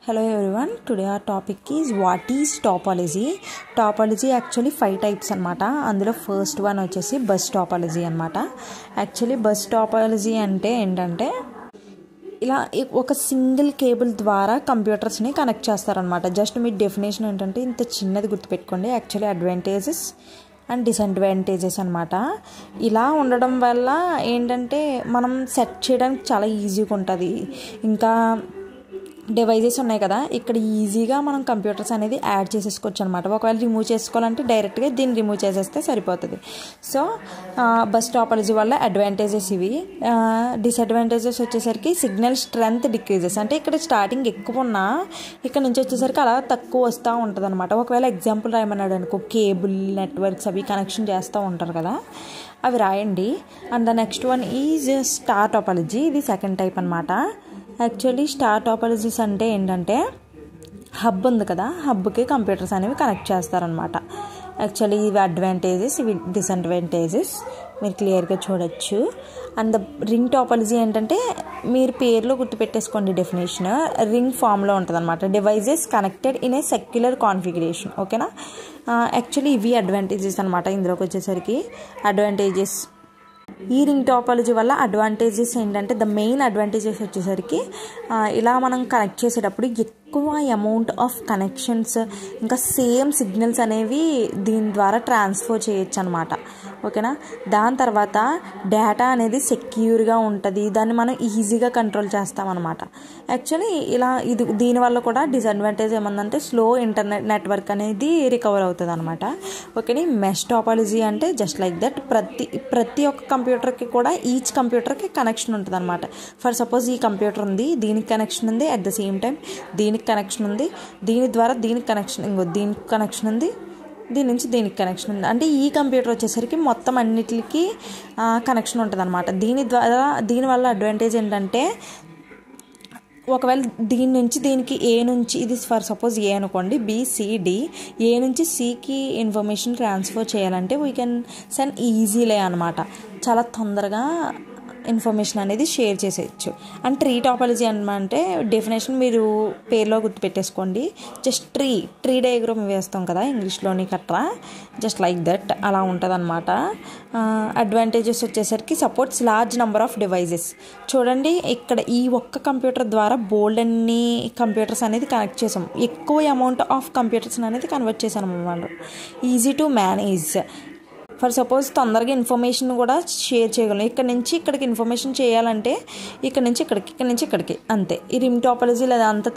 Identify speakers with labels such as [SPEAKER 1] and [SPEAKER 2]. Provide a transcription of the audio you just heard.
[SPEAKER 1] Hello everyone, today our topic is what is topology. Topology actually 5 types అనమాట. అందులో first one వచ్చేసి bus topology అనమాట. Actually bus topology అంటే ఏంటంటే ఇలా ఒక సింగిల్ కేబుల్ ద్వారా కంప్యూటర్స్ని కనెక్ట్ చేస్తారనమాట. జస్ట్ మీ డెఫినేషన్ ఏంటంటే ఇంత చిన్నది గుర్తుపెట్టుకోండి. యాక్చువల్లీ అడ్వాంటేజెస్ అండ్ డిసడ్వాంటేజెస్ అనమాట. ఇలా ఉండడం వల్ల ఏంటంటే మనం సెట్ చేయడానికి చాలా ఈజీగా ఉంటుంది. ఇంకా డివైజెస్ ఉన్నాయి కదా, ఇక్కడ ఈజీగా మనం కంప్యూటర్స్ అనేది యాడ్ చేసేసుకోవచ్చు అనమాట. ఒకవేళ రిమూవ్ చేసుకోవాలంటే డైరెక్ట్గా దీన్ని రిమూవ్ చేసేస్తే సరిపోతుంది. సో బస్ టాపాలజీ వల్ల అడ్వాంటేజెస్ ఇవి. డిసడ్వాంటేజెస్ వచ్చేసరికి సిగ్నల్ స్ట్రెంత్ డిక్రీజెస్, అంటే ఇక్కడ స్టార్టింగ్ ఎక్కువ ఉన్నా ఇక్కడ నుంచి వచ్చేసరికి అలా తక్కువ వస్తూ ఉంటుంది అనమాట. ఒకవేళ ఎగ్జాంపుల్ రాయమన్నాడు అనుకో, కేబుల్ నెట్వర్క్స్ అవి కనెక్షన్ చేస్తూ ఉంటారు కదా, అవి రాయండి. And the next one is star topology. ఇది సెకండ్ టైప్ అనమాట. యాక్చువల్లీ స్టార్ టాపాలజీస్ అంటే ఏంటంటే హబ్ ఉంది కదా, హబ్కి కంప్యూటర్స్ అనేవి కనెక్ట్ చేస్తారనమాట. యాక్చువల్లీ ఇవి అడ్వాంటేజెస్, ఇవి డిసడ్వాంటేజెస్ మీరు క్లియర్గా చూడొచ్చు. అండ్ ద రింగ్ టాపాలజీ ఏంటంటే మీరు పేరులో గుర్తుపెట్టేసుకోండి డెఫినేషన్. రింగ్ ఫామ్లో ఉంటుంది అనమాట. Devices connected in a secular configuration. ఓకేనా. యాక్చువల్లీ ఇవి అడ్వాంటేజెస్ అనమాట. ఇందులోకి వచ్చేసరికి అడ్వాంటేజెస్, ఈ రింగ్ టాపాలజీ వల్ల అడ్వాంటేజెస్ ఏంటంటే ద మెయిన్ అడ్వాంటేజెస్ వచ్చేసరికి ఇలా మనం కనెక్ట్ చేసేటప్పుడు ఎక్కువ అమౌంట్ ఆఫ్ కనెక్షన్స్, ఇంకా సేమ్ సిగ్నల్స్ అనేవి దీని ద్వారా ట్రాన్స్ఫర్ చేయొచ్చు అనమాట. ఓకేనా. దాని తర్వాత డేటా అనేది సెక్యూర్గా ఉంటుంది, దాన్ని మనం ఈజీగా కంట్రోల్ చేస్తామన్నమాట. యాక్చువల్లీ ఇలా దీనివల్ల కూడా డిసడ్వాంటేజ్ ఏమందంటే స్లో ఇంటర్నెట్ నెట్వర్క్ అనేది రికవర్ అవుతుంది అనమాట. ఓకేనా. మెష్ టాపాలజీ అంటే జస్ట్ లైక్ దట్, ప్రతి ఒక్క కంప్యూటర్కి కూడా ఈచ్ కంప్యూటర్కి కనెక్షన్ ఉంటుంది అనమాట. ఫర్ సపోజ్ ఈ కంప్యూటర్ ఉంది, దీనికి కనెక్షన్ ఉంది, అట్ ద సేమ్ టైం దీనికి కనెక్షన్ ఉంది, దీని ద్వారా దీనికి కనెక్షన్, దీనికి కనెక్షన్ ఉంది, దీని నుంచి దీనికి కనెక్షన్ ఉంది. అంటే ఈ కంప్యూటర్ వచ్చేసరికి మొత్తం అన్నిటికీ కనెక్షన్ ఉంటుంది అనమాట. దీనివల్ల అడ్వాంటేజ్ ఏంటంటే ఒకవేళ దీని నుంచి దీనికి ఏ నుంచి, ఇది ఫర్ సపోజ్ ఏ అనుకోండి, బిసిడి, ఏ నుంచి సికి ఇన్ఫర్మేషన్ ట్రాన్స్ఫర్ చేయాలంటే వీ కెన్ సెండ్ ఈజీలే అనమాట. చాలా తొందరగా ఇన్ఫర్మేషన్ అనేది షేర్ చేసేయచ్చు. అండ్ ట్రీ టాపాలజీ అంటే డెఫినేషన్ మీరు పేరులో గుర్తుపెట్టేసుకోండి. జస్ట్ ట్రీ డయాగ్రామ్ వేస్తాం కదా ఇంగ్లీష్లోని కట్రా, జస్ట్ లైక్ దట్ అలా ఉంటుంది అనమాట. అడ్వాంటేజెస్ వచ్చేసరికి supports large number of devices. చూడండి ఇక్కడ ఈ ఒక్క కంప్యూటర్ ద్వారా బోల్డ్ అన్ని కంప్యూటర్స్ అనేది కనెక్ట్ చేసాం, ఎక్కువ అమౌంట్ ఆఫ్ కంప్యూటర్స్ అనేది కన్వర్ట్ చేశాను అన్నమాట. Easy to manage. For suppose తొందరగా ఇన్ఫర్మేషన్ కూడా షేర్ చేయగలం. ఇక్కడ నుంచి ఇక్కడికి ఇన్ఫర్మేషన్ చేయాలంటే ఇక్కడ నుంచి ఇక్కడికి, ఇక్కడ నుంచి ఇక్కడికి, అంతే. ఈ రింగ్ టాపాలజీ లేదా అంత